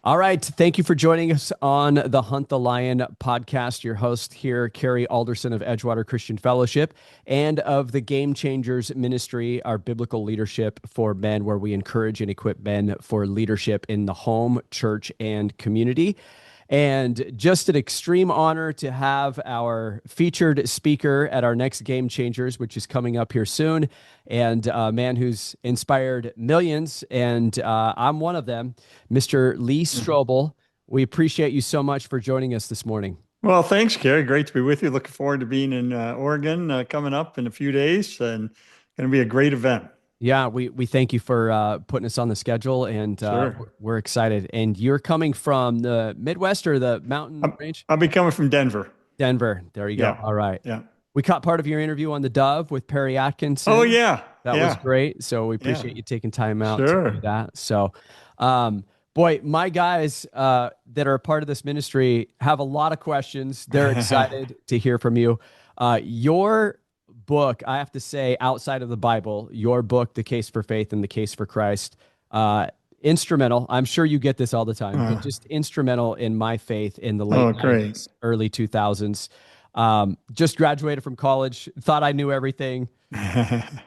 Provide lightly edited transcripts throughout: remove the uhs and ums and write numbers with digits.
All right. Thank you for joining us on the Hunt the Lion podcast. Your host here, Kerry Alderson of Edgewater Christian Fellowship and of the Game Changers Ministry, our biblical leadership for men, where we encourage and equip men for leadership in the home, church, and community. And just an extreme honor to have our featured speaker at our next Game Changers, which is coming up here soon, and a man who's inspired millions, and I'm one of them, Mr. LEE Strobel. We appreciate you so much for joining us this morning. Well, thanks, Kerry. Great to be with you. Looking forward to being in Oregon coming up in a few days, and going to be a great event. Yeah, we thank you for putting us on the schedule, and Sure. we're excited. And you're coming from the Midwest or the mountain range? I'll be coming from Denver. Denver. There you go. Yeah. All right. Yeah. We caught part of your interview on the Dove with Perry Oh, Atkinson. yeah. That was Yeah. great. So we Yeah. appreciate you taking time out to do Sure. that. So, boy, my guys that are a part of this ministry have a lot of questions. They're excited to hear from you. Your book, I have to say, outside of the Bible, your book, The Case for Faith and the Case for Christ, instrumental. I'm sure you get this all the time, but just instrumental in my faith in the late Great. 90s, early 2000s. Just graduated from college, thought I knew everything.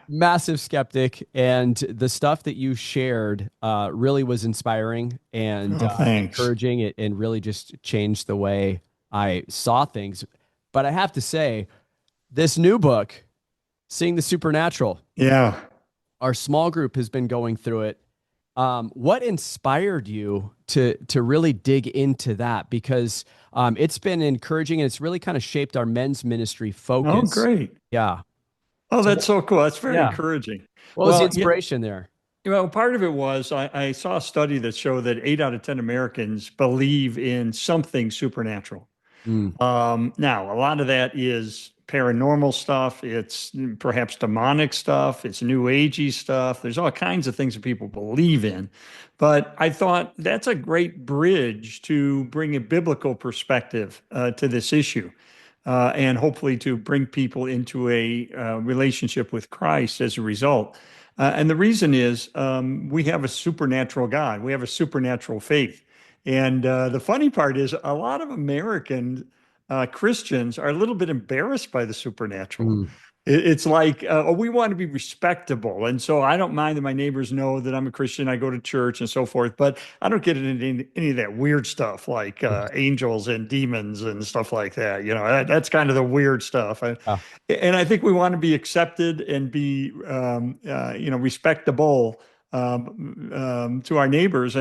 Massive skeptic, and the stuff that you shared really was inspiring and Thanks. encouraging it, and really just changed the way I saw things. But I have to say, this new book, Seeing the Supernatural, Yeah. our small group has been going through it. What inspired you to really dig into that? Because it's been encouraging, and it's really kind of shaped our men's ministry Oh, focus. great. Yeah. Oh, So, that's so cool. That's very yeah. encouraging. What was the Well, yeah, inspiration there? well, part of it was I saw a study that showed that 8 out of 10 Americans believe in something supernatural. Mm, Now, a lot of that is paranormal stuff. It's perhaps demonic stuff. It's new agey stuff. There's all kinds of things that people believe in. But I thought that's a great bridge to bring a biblical perspective to this issue. And hopefully to bring people into a relationship with Christ as a result. And the reason is we have a supernatural God. We have a supernatural faith. And the funny part is a lot of American Christians are a little bit embarrassed by the supernatural. mm. It's like, oh, we want to be respectable. And so I don't mind that my neighbors know that I'm a Christian, I go to church and so forth, but I don't get into any of that weird stuff like angels and demons and stuff like that. That's kind of the weird stuff. Uh, And I think we want to be accepted and be, respectable to our neighbors.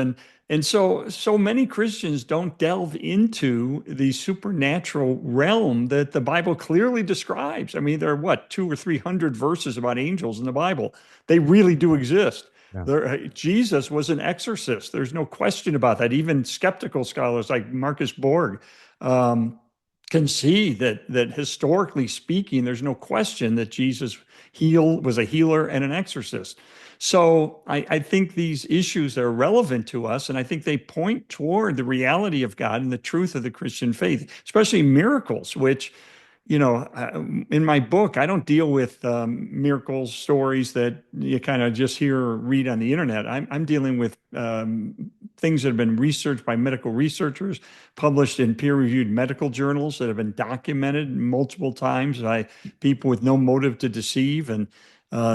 And so many Christians don't delve into the supernatural realm that the Bible clearly describes. I mean, there are what, 200 or 300 verses about angels in the Bible. They really do exist. yeah. Jesus was an exorcist. There's no question about that. Even skeptical scholars like Marcus Borg can see that historically speaking, there's no question that Jesus was a healer and an exorcist. So I think these issues are relevant to us, and I think they point toward the reality of God and the truth of the Christian faith, especially miracles, which, in my book, I don't deal with miracles stories that you kind of just hear or read on the internet. I'm dealing with things that have been researched by medical researchers, published in peer-reviewed medical journals that have been documented multiple times by people with no motive to deceive. And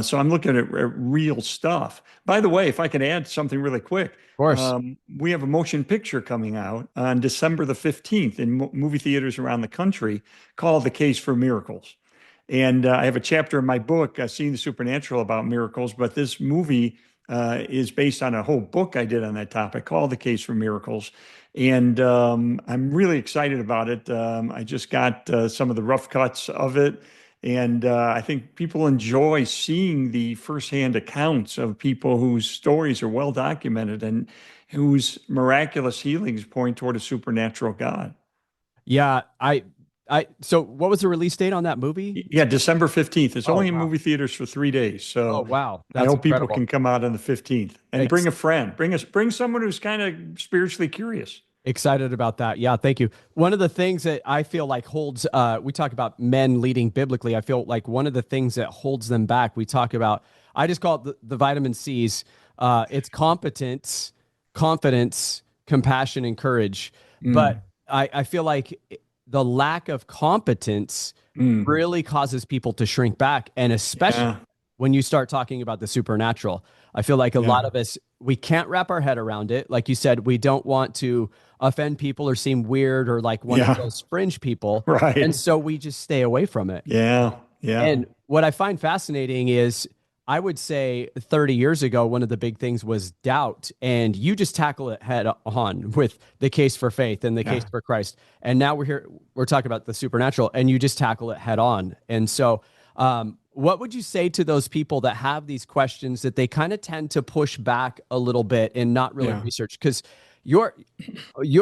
so I'm looking at real stuff. By the way, if I could add something really quick, Of course. we have a motion picture coming out on December the 15th in movie theaters around the country called The Case for Miracles. And I have a chapter in my book, Seeing the Supernatural, about miracles, but this movie is based on a whole book I did on that topic called The Case for Miracles. And I'm really excited about it. I just got some of the rough cuts of it. And I think people enjoy seeing the firsthand accounts of people whose stories are well documented and whose miraculous healings point toward a supernatural God. Yeah. So what was the release date on that movie? Yeah, December 15th. It's Oh, only in wow. movie theaters for 3 days. Oh, So wow. I That's hope people incredible. can come out on the 15th and bring a friend. Bring someone who's kind of spiritually curious. Excited about that. Yeah, thank you. One of the things that I feel like holds, we talk about men leading biblically. I feel like one of the things that holds them back, we talk about, I just call it the vitamin C's. It's competence, confidence, compassion and courage. Mm, But I feel like the lack of competence mm, really causes people to shrink back. And especially yeah, when you start talking about the supernatural, I feel like a lot yeah, of us, we can't wrap our head around it. Like you said, we don't want to offend people or seem weird or like one of yeah, those fringe people. And right. so we just stay away from it. Yeah, yeah, And what I find fascinating is I would say 30 years ago, one of the big things was doubt. And you just tackle it head on with the case for faith and the case yeah. for Christ. And now we're here, we're talking about the supernatural, and you just tackle it head on. And so, what would you say to those people that have these questions that they kind of tend to push back a little bit and not really Yeah. research? Because you're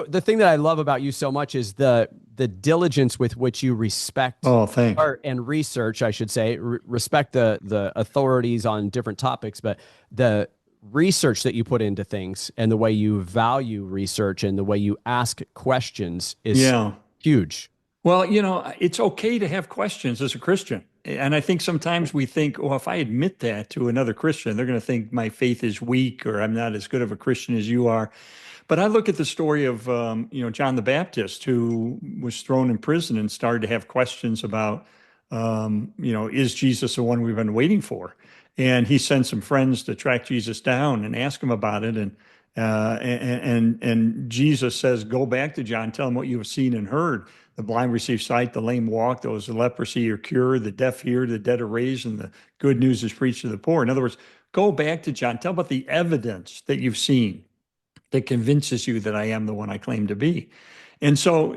the thing that I love about you so much is the diligence with which you respect Oh, thanks. or and research, I should say, respect the authorities on different topics, but the research that you put into things and the way you value research and the way you ask questions is Yeah. huge. Well, it's okay to have questions as a Christian. And I think sometimes we think, oh, if I admit that to another Christian, they're going to think my faith is weak or I'm not as good of a Christian as you are. But I look at the story of, John the Baptist, who was thrown in prison and started to have questions about, is Jesus the one we've been waiting for? And he sent some friends to track Jesus down and ask him about it. And Jesus says, go back to John, tell him what you have seen and heard. The blind receive sight, the lame walk, those with leprosy are cured, the deaf hear, the dead are raised, and the good news is preached to the poor. In other words, go back to John, tell about the evidence that you've seen that convinces you that I am the one I claim to be. And so,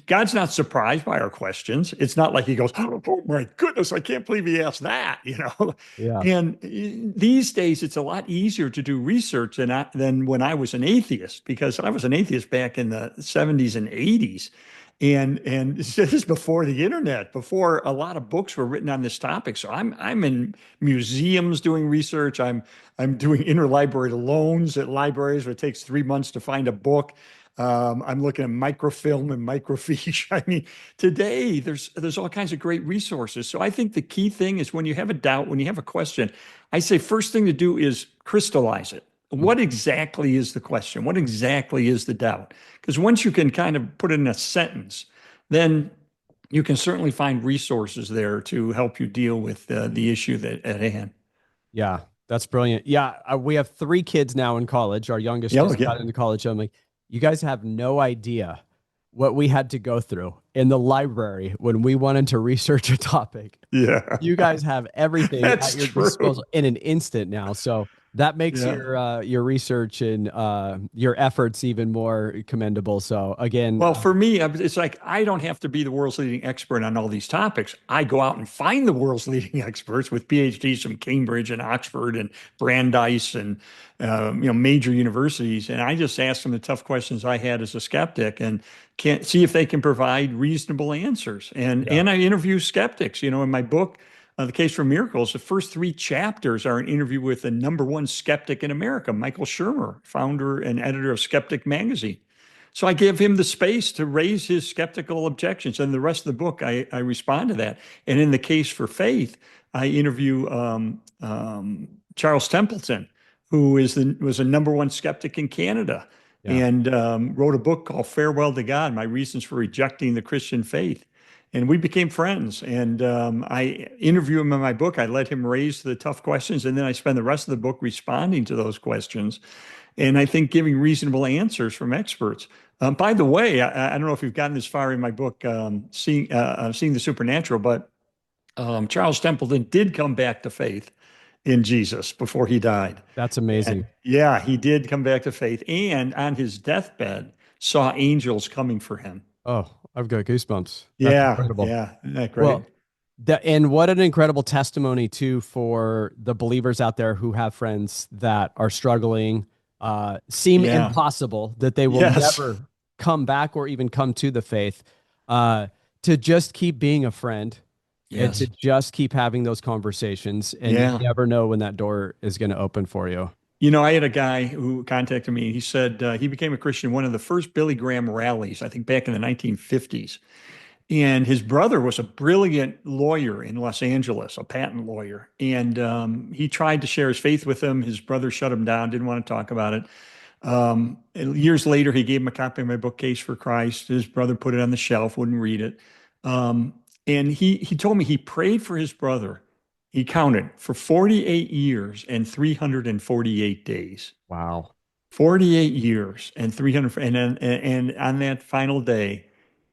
God's not surprised by our questions. It's not like he goes, oh my goodness, I can't believe he asked that. Yeah. And these days, it's a lot easier to do research than when I was an atheist, because I was an atheist back in the 70s and 80s. And this is before the internet, before a lot of books were written on this topic. So I'm in museums doing research. I'm doing interlibrary loans at libraries where it takes 3 months to find a book. I'm looking at microfilm and microfiche. I mean, today there's all kinds of great resources. So I think the key thing is when you have a doubt, when you have a question, I say first thing to do is crystallize it. What exactly is the question? What exactly is the doubt? Because once you can kind of put it in a sentence, then you can certainly find resources there to help you deal with the issue that at hand. Yeah, that's brilliant. Yeah, we have three kids now in college. Our youngest Yeah, just got into college. I'm like, you guys have no idea what we had to go through in the library when we wanted to research a topic. yeah, You guys have everything at that's your true. disposal in an instant now. So that makes Yeah. your research and your efforts even more commendable. So again, Well, for me, it's like I don't have to be the world's leading expert on all these topics. I go out and find the world's leading experts with PhDs from Cambridge and Oxford and Brandeis and major universities, and I just ask them the tough questions I had as a skeptic and can't see if they can provide reasonable answers. And yeah, and I interview skeptics. In my book, The Case for Miracles, the first three chapters are an interview with the number one skeptic in America, Michael Shermer, founder and editor of Skeptic Magazine. So I give him the space to raise his skeptical objections. And the rest of the book, I respond to that. And in The Case for Faith, I interview Charles Templeton, who was a number one skeptic in Canada yeah, and wrote a book called Farewell to God, My Reasons for Rejecting the Christian Faith. And we became friends. And I interview him in my book. I let him raise the tough questions. And then I spend the rest of the book responding to those questions. And I think giving reasonable answers from experts. By the way, I don't know if you've gotten this far in my book, Seeing the Supernatural, but Charles Templeton did come back to faith in Jesus before he died. that's And amazing. yeah, he did come back to faith and on his deathbed saw angels coming for him. Oh, I've got goosebumps. That's Yeah, incredible. yeah. Isn't that great? Well, and what an incredible testimony too for the believers out there who have friends that are struggling, seem Yeah. impossible that they will Yes. never come back or even come to the faith, uh, to just keep being a friend and to Yes. just keep having those conversations. And you Yeah. never know when that door is going to open for you. I had a guy who contacted me. He said he became a Christian in one of the first Billy Graham rallies, I think back in the 1950s. And his brother was a brilliant lawyer in Los Angeles, a patent lawyer. And he tried to share his faith with him. His brother shut him down, didn't want to talk about it. And years later, he gave him a copy of my book, Case for Christ. His brother put it on the shelf, wouldn't read it. And he told me he prayed for his brother. He counted for 48 years and 348 days. Wow. 48 years and 300, and on that final day,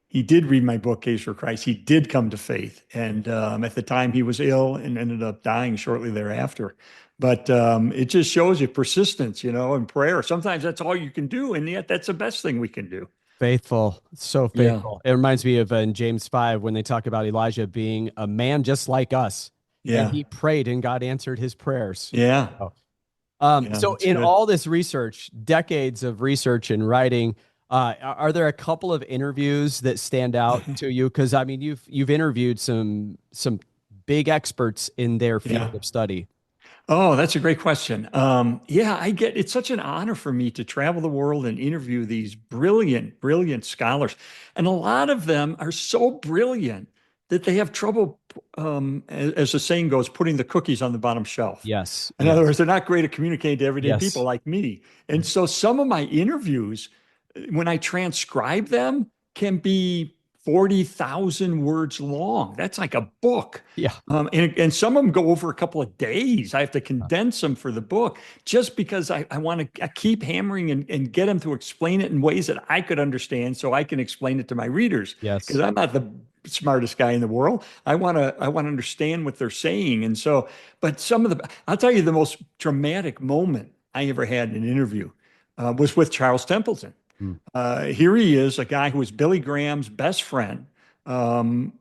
he did read my book, Case for Christ. He did come to faith. And at the time, he was ill and ended up dying shortly thereafter. But it just shows you persistence, and prayer. Sometimes that's all you can do. And yet, that's the best thing we can do. Faithful, so Yeah. faithful. It reminds me of in James 5 when they talk about Elijah being a man just like us, and Yeah. he prayed and God answered his prayers. Yeah. So, Yeah. so That's in good. all this research, decades of research and writing, are there a couple of interviews that stand out to you? Because I mean, you've interviewed some big experts in their Yeah. field of study. Oh, that's a great question. Yeah, it's such an honor for me to travel the world and interview these brilliant, brilliant scholars. And a lot of them are so brilliant that they have trouble, as the saying goes, putting the cookies on the bottom shelf. Yes, In other yes, words, they're not great at communicating to everyday people yes. like me. And so some of my interviews, when I transcribe them, can be 40,000 words long. That's like a book. Yeah. And some of them go over a couple of days. I have to condense them for the book just because I want to keep hammering and get them to explain it in ways that I could understand so I can explain it to my readers. Because Yes. I'm not the smartest guy in the world. I want to understand what they're saying. And so, but I'll tell you the most dramatic moment I ever had in an interview was with Charles Templeton. Mm. Here he is, a guy who was Billy Graham's best friend, um,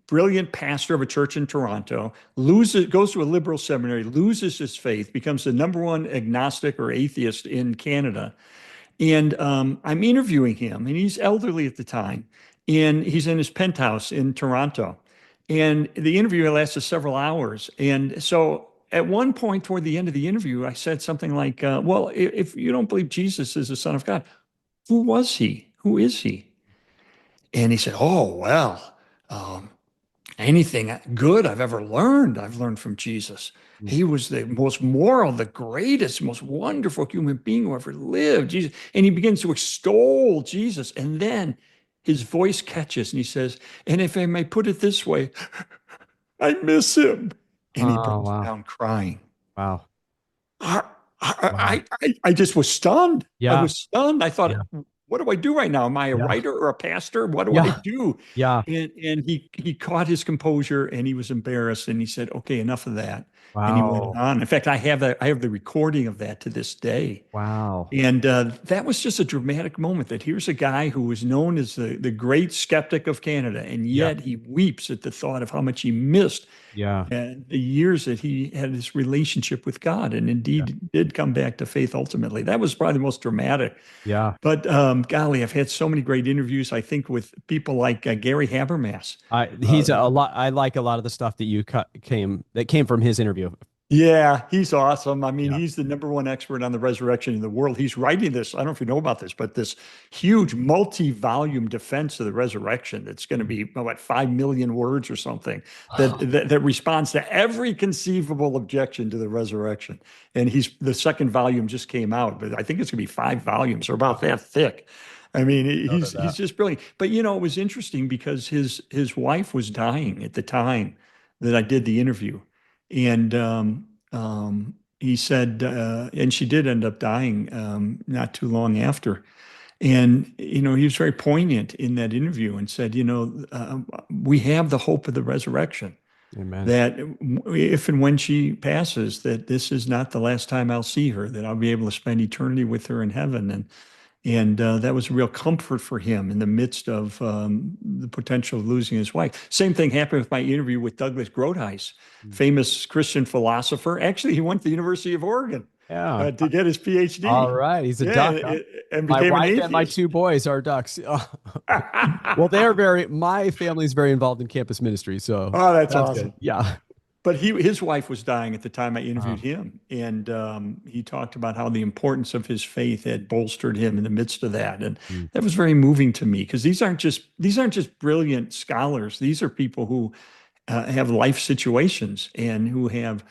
brilliant pastor of a church in Toronto, goes to a liberal seminary, loses his faith, becomes the number one agnostic or atheist in Canada. And I'm interviewing him, and he's elderly at the time, and he's in his penthouse in Toronto. And the interview lasted several hours. And so at one point toward the end of the interview, I said something like, well, if you don't believe Jesus is the Son of God, who was he? Who is he? And he said, oh, well, um, anything good I've learned from Jesus. Mm. He was the most moral, the greatest, most wonderful human being who ever lived. Jesus. And he begins to extol Jesus. And then his voice catches and he says, and if I may put it this way, I miss him. And he Oh, breaks wow. down crying. Wow. I, Wow. I just was stunned. I Yeah. was stunned. I thought, Yeah. what do I do right now? Am I a Yeah. writer or a pastor? What do I Yeah. do? Yeah. And he caught his composure and he was embarrassed and he said, okay, enough of that. And he went Wow. on. In fact, I have the recording of that to this day. Wow. And that was just a dramatic moment that here's a guy who was known as the great skeptic of Canada, and Yeah. yet he weeps at the thought of how much he missed Yeah. and the years that he had his relationship with God, and Yeah. indeed did come back to faith ultimately. That was probably the most dramatic. Yeah. But golly, I've had so many great interviews, I think, with people like Gary Habermas. He's a lot. I like a lot of the stuff that came from his interview. Yeah, he's awesome. I mean, Yeah. he's the number one expert on the resurrection in the world. He's writing this, I don't know if you know about this, but this huge multi-volume defense of the resurrection that's going to be, what, 5 million words or something that responds to every conceivable objection to the resurrection. And the second volume just came out, but I think it's going to be 5 volumes or about that thick. I mean, Noted he's that. just brilliant. But it was interesting because his wife was dying at the time that I did the interview. And he said, and she did end up dying not too long after. And, he was very poignant in that interview and said, we have the hope of the resurrection, Amen. that if and when she passes, that this is not the last time I'll see her, that I'll be able to spend eternity with her in heaven. And that was a real comfort for him in the midst of the potential of losing his wife. Same thing happened with my interview with Douglas Groothuis, famous Christian philosopher. Actually, he went to the University of Oregon Yeah. to get his All PhD. right. He's a Yeah, duck, huh? and My became an wife and my atheist. two boys are ducks. Well, my family's very involved in campus ministry, so Oh, that's that's good. awesome. Yeah. But his wife was dying at the time I Uh, interviewed him, and he talked about how the importance of his faith had bolstered him in the midst of that, and mm, that was very moving to me because these aren't just brilliant scholars. These are people who have life situations and who have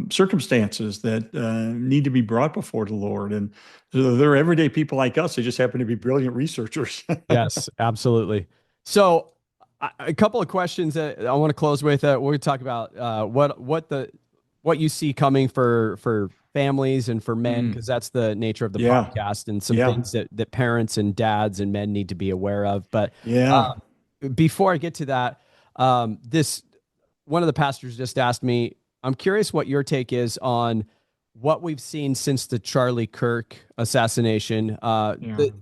circumstances that need to be brought before the Lord. And so they're everyday people like us. They just happen to be brilliant researchers. Yes, absolutely. So, a couple of questions that I want to close with. We're going to talk about what you see coming for families and for men, Mm, because that's the nature of the yeah, podcast, and some yeah, things that parents and dads and men need to be aware of. But yeah, uh, before I get to that, this one of the pastors just asked me, I'm curious what your take is on what we've seen since the Charlie Kirk assassination. yeah.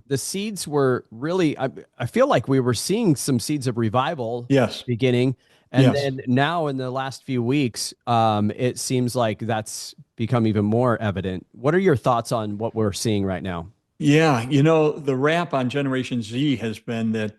The seeds were really, I feel like we were seeing some seeds of revival Yes, beginning. And yes. then now in the last few weeks, it seems like that's become even more evident. What are your thoughts on what we're seeing right now? Yeah, the rap on Generation Z has been that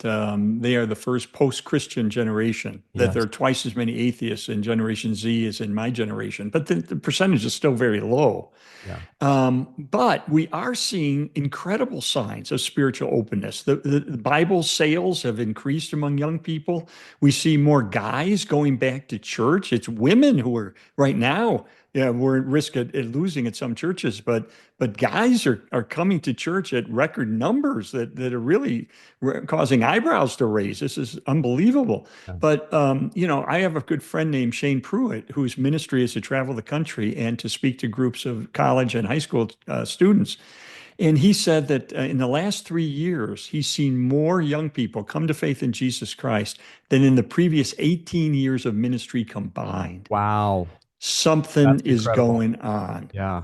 they are the first post-Christian generation, that there Yes. are twice as many atheists in Generation Z as in my generation, but the percentage is still very low. Yeah. But we are seeing incredible signs of spiritual openness. The Bible sales have increased among young people. We see more guys going back to church. It's women who are right now, yeah, we're at risk at losing at some churches, but guys are coming to church at record numbers that are really causing eyebrows to raise. This is unbelievable. Yeah. But I have a good friend named Shane Pruitt, whose ministry is to travel the country and to speak to groups of college and high school students. And he said that in the last 3 years, he's seen more young people come to faith in Jesus Christ than in the previous 18 years of ministry combined. Wow. Something That's is incredible. going on. Yeah.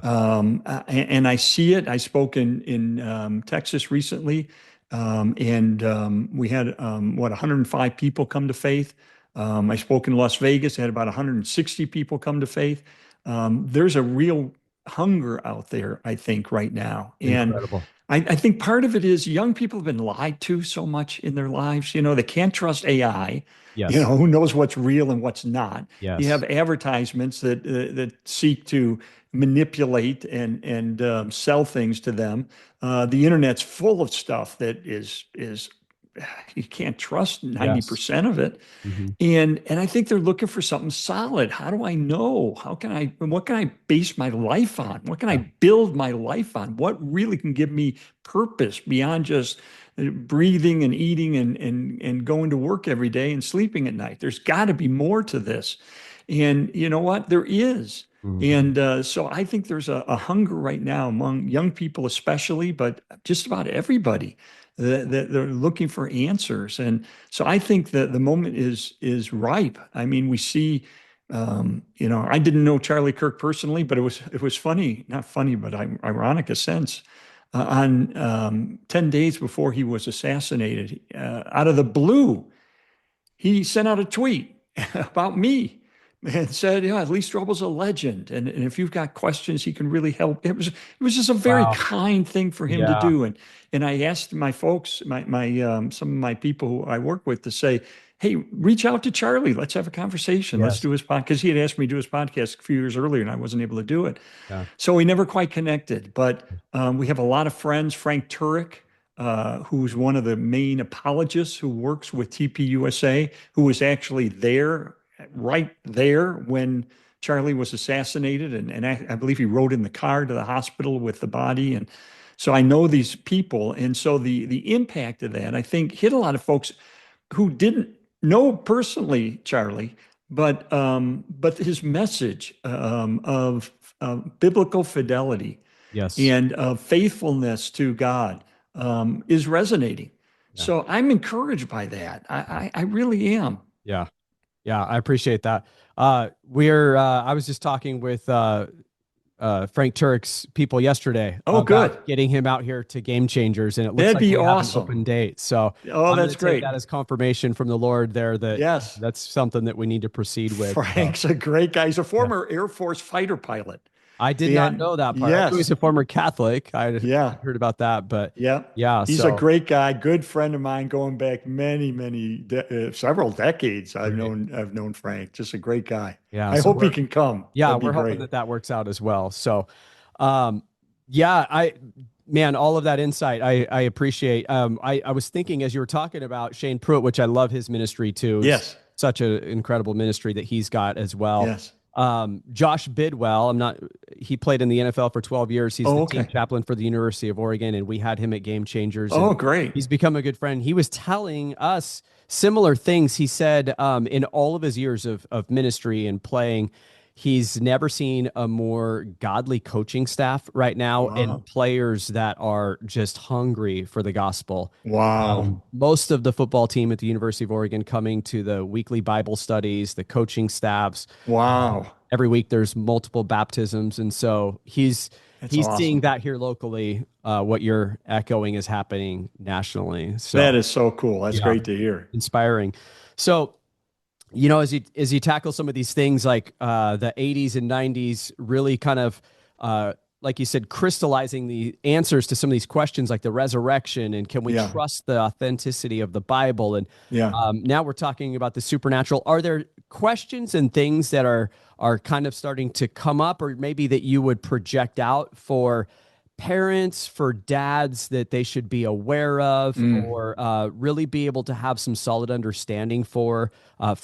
And I see it. I spoke in Texas recently, and we had 105 people come to faith. I spoke in Las Vegas, had about 160 people come to faith. There's a real hunger out there, I think, right now. And Incredible. I think part of it is young people have been lied to so much in their lives. They can't trust AI. Yes. Who knows what's real and what's not. You Yes. have advertisements that seek to manipulate and sell things to them. The internet's full of stuff that is you can't trust Yes. 90% of it. Hmm. And I think they're looking for something solid. How do I know? What can I base my life on? What can I Yeah. build my life on? What really can give me purpose beyond just breathing and eating and going to work every day and sleeping at night? There's got to be more to this. And you know what? There is. Mhm. And so I think there's a hunger right now among young people, especially, but just about everybody that they're looking for answers. And so I think that the moment is ripe. I mean, we see, I didn't know Charlie Kirk personally, but it was funny, not funny, but ironic a sense. On 10 days before he was assassinated, out of the blue, he sent out a tweet about me and said, "Yeah, Lee Strobel's a legend, and if you've got questions, he can really help." It was just a very Wow. kind thing for him to Yeah. do, and I asked my folks, my some of my people who I work with, to say, "Hey, reach out to Charlie. Let's have a conversation. Let's Yes. do his podcast," because he had asked me to do his podcast a few years earlier, and I wasn't able to do it. Yeah. So we never quite connected, but we have a lot of friends. Frank Turek, who's one of the main apologists who works with TPUSA, who was actually there, right there when Charlie was assassinated. And I believe he rode in the car to the hospital with the body. And so I know these people. And so the impact of that, I think, hit a lot of folks who didn't know personally Charlie, but his message of biblical fidelity Yes. and faithfulness to God is resonating. Yeah. So I'm encouraged by that. I really am. Yeah. Yeah. I appreciate that. I was just talking with Frank Turek's people yesterday Oh, good. about getting him out here to Game Changers, and it looks That'd like be we have an awesome. open date. So Oh, I'm going that's to take that great. as confirmation from the Lord there that Yes. that's something that we need to proceed with. So, Frank's a great guy. He's a yeah. former Air Force fighter pilot. I did not And know that part. I knew he's yes, a former Catholic. I yeah. heard about that, but Yeah, yeah. he's a So great guy, good friend of mine, going back several decades. great. I've known Frank, just a great guy. Yeah. I So hope he can come. yeah, That'd be we're hoping great. that that works out as well. So, um, yeah, man, all of that insight, I appreciate. I was thinking as you were talking about Shane Pruitt, which I love his ministry too. It's Yes, such an incredible ministry that he's got as well. yes. Josh Bidwell, he played in the NFL for 12 years. He's the Oh, team okay. chaplain for the University of Oregon, and we had him at Game Changers, and Oh, great. he's become a good friend. He was telling us similar things. He said, in all of his years of ministry and playing, he's never seen a more godly coaching staff right now and Wow. players that are just hungry for the gospel. Wow. Most of the football team at the University of Oregon coming to the weekly Bible studies, the coaching staffs. Wow. Every week there's multiple baptisms, and so That's he's seeing awesome. that here locally. What you're echoing is happening nationally. That So is so cool. That's yeah, great to hear. inspiring. So as you tackle some of these things like the 80s and 90s, really kind of like you said, crystallizing the answers to some of these questions like the resurrection and can we Yeah. trust the authenticity of the Bible? And Yeah. now we're talking about the supernatural. Are there questions and things that are kind of starting to come up, or maybe that you would project out for parents, for dads, that they should be aware of, Mm. or really be able to have some solid understanding for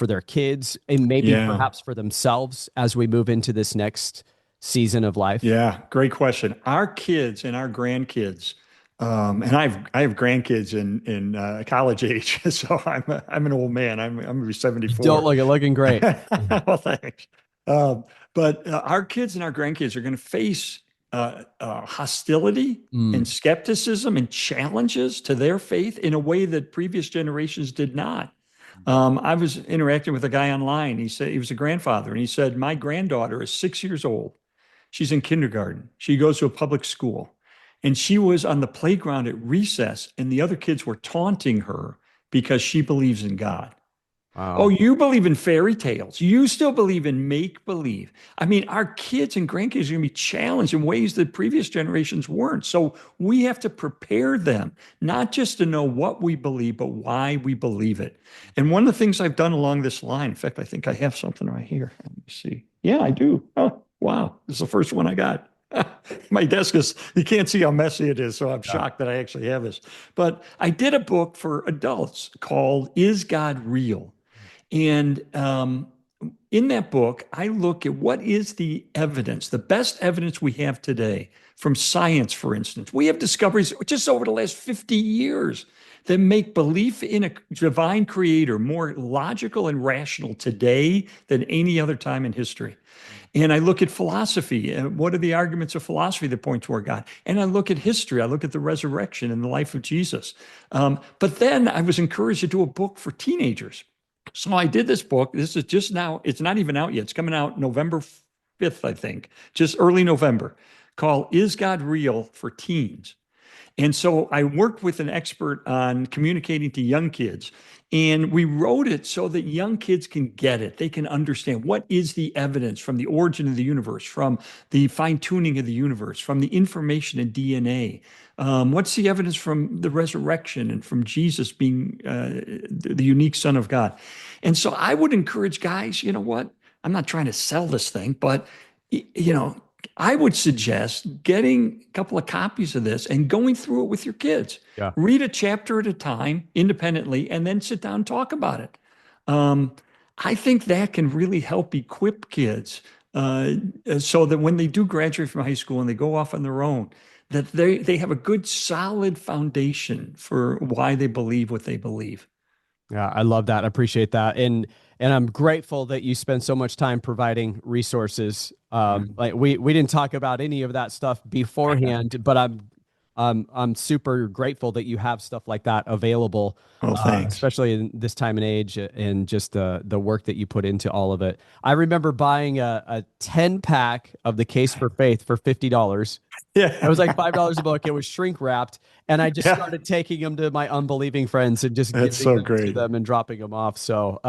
their kids and maybe Yeah. perhaps for themselves as we move into this next season of life? Yeah. Great question. Our kids and our grandkids, and I have grandkids in college age, so I'm an old man. I'm gonna be You don't 74. look it looking great. Well, thanks. But our kids and our grandkids are going to face hostility and Mm, skepticism and challenges to their faith in a way that previous generations did not. I was interacting with a guy online. He said he was a grandfather, and he said, "My granddaughter is 6 years old. She's in kindergarten. She goes to a public school, and she was on the playground at recess, and the other kids were taunting her because she believes in God. Oh, wow. you believe in fairy tales. You still believe in make believe. I mean, our kids and grandkids are going to be challenged in ways that previous generations weren't. So we have to prepare them, not just to know what we believe, but why we believe it. And one of the things I've done along this line, in fact, I think I have something right here. Let me see. Yeah, I do. Oh, wow. This is the first one I got. My desk is, you can't see how messy it is. So I'm Yeah. shocked that I actually have this. But I did a book for adults called Is God Real? And in that book, I look at what is the evidence, the best evidence we have today from science, for instance. We have discoveries just over the last 50 years that make belief in a divine creator more logical and rational today than any other time in history. And I look at philosophy. What are the arguments of philosophy that point toward God? And I look at history. I look at the resurrection and the life of Jesus. But then I was encouraged to do a book for teenagers. So I did this book. This is just now, it's not even out yet. It's coming out November 5th, I think, just early November, called Is God Real for Teens? And so I worked with an expert on communicating to young kids. And we wrote it so that young kids can get it. They can understand what is the evidence from the origin of the universe, from the fine tuning of the universe, from the information in DNA. What's the evidence from the resurrection and from Jesus being the unique Son of God? And so I would encourage guys, you know what? I'm not trying to sell this thing, but you know, I would suggest getting a couple of copies of this and going through it with your kids. Yeah. Read a chapter at a time independently and then sit down and talk about it. Um, I think that can really help equip kids so that when they do graduate from high school and they go off on their own, that they have a good solid foundation for why they believe what they believe. Yeah, I love that. I appreciate that. And I'm grateful that you spend so much time providing resources. Like we didn't talk about any of that stuff beforehand, but I'm super grateful that you have stuff like that available, Oh, thanks. especially in this time and age and just the work that you put into all of it. I remember buying a 10 pack of the Case for Faith for $50. It was like Yeah. $5 a book. It was shrink wrapped. And I just Yeah. started taking them to my unbelieving friends and just That's giving so them to great. them and dropping them off. So,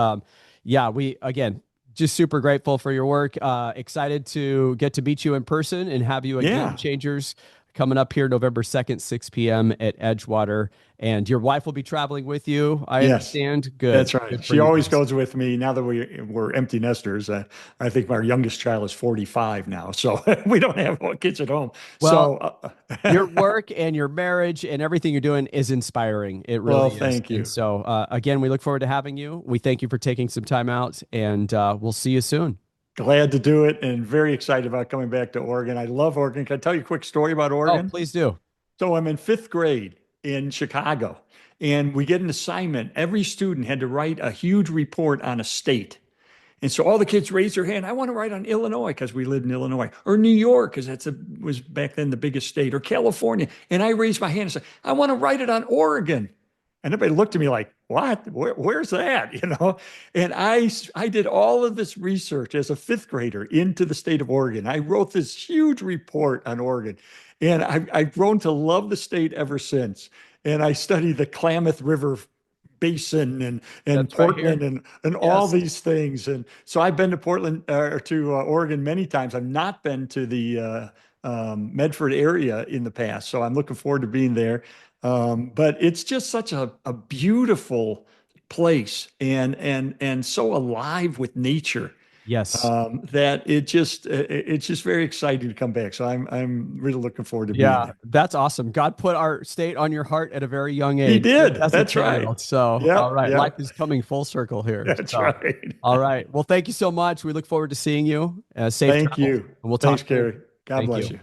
yeah, again, just super grateful for your work. Excited to get to meet you in person and have you at Game Yeah. Changers coming up here November 2nd, 6 p.m. at Edgewater. And your wife will be traveling with you, I Yes. understand. Good. That's right. Good for She you always guys. goes with me. Now that we're empty nesters, I think our youngest child is 45 now, so we don't have kids at home. Well, So, your work and your marriage and everything you're doing is inspiring. It well, really is. thank And you. so, again, we look forward to having you. We thank you for taking some time out, and we'll see you soon. Glad to do it and very excited about coming back to Oregon. I love Oregon. Can I tell you a quick story about Oh, Oregon? please do. So I'm in fifth grade in Chicago, and we get an assignment. Every student had to write a huge report on a state. And so all the kids raised their hand. I want to write on Illinois because we lived in Illinois, or New York because was back then the biggest state, or California. And I raised my hand and said, I want to write it on Oregon. And everybody looked at me like, what? Where's that? And I did all of this research as a fifth grader into the state of Oregon. I wrote this huge report on Oregon, and I've grown to love the state ever since. And I study the Klamath River Basin and That's right Portland here. and all Yes. these things. And so I've been to Portland or to Oregon many times. I've not been to the Medford area in the past, so I'm looking forward to being there. But it's just such a beautiful place and so alive with nature Yes. that it's just very exciting to come back. So I'm really looking forward to being Yeah, there. that's awesome. God put our state on your heart at a very young He age, did. as a That's right. child. So, all Yep. right, life Yep. is coming full circle here. That's So, right. all right. Well, thank you so much. We look forward to seeing you. Safe Thank travels, you. and we'll talk Thanks, soon. Kerry. God Thank bless you. you.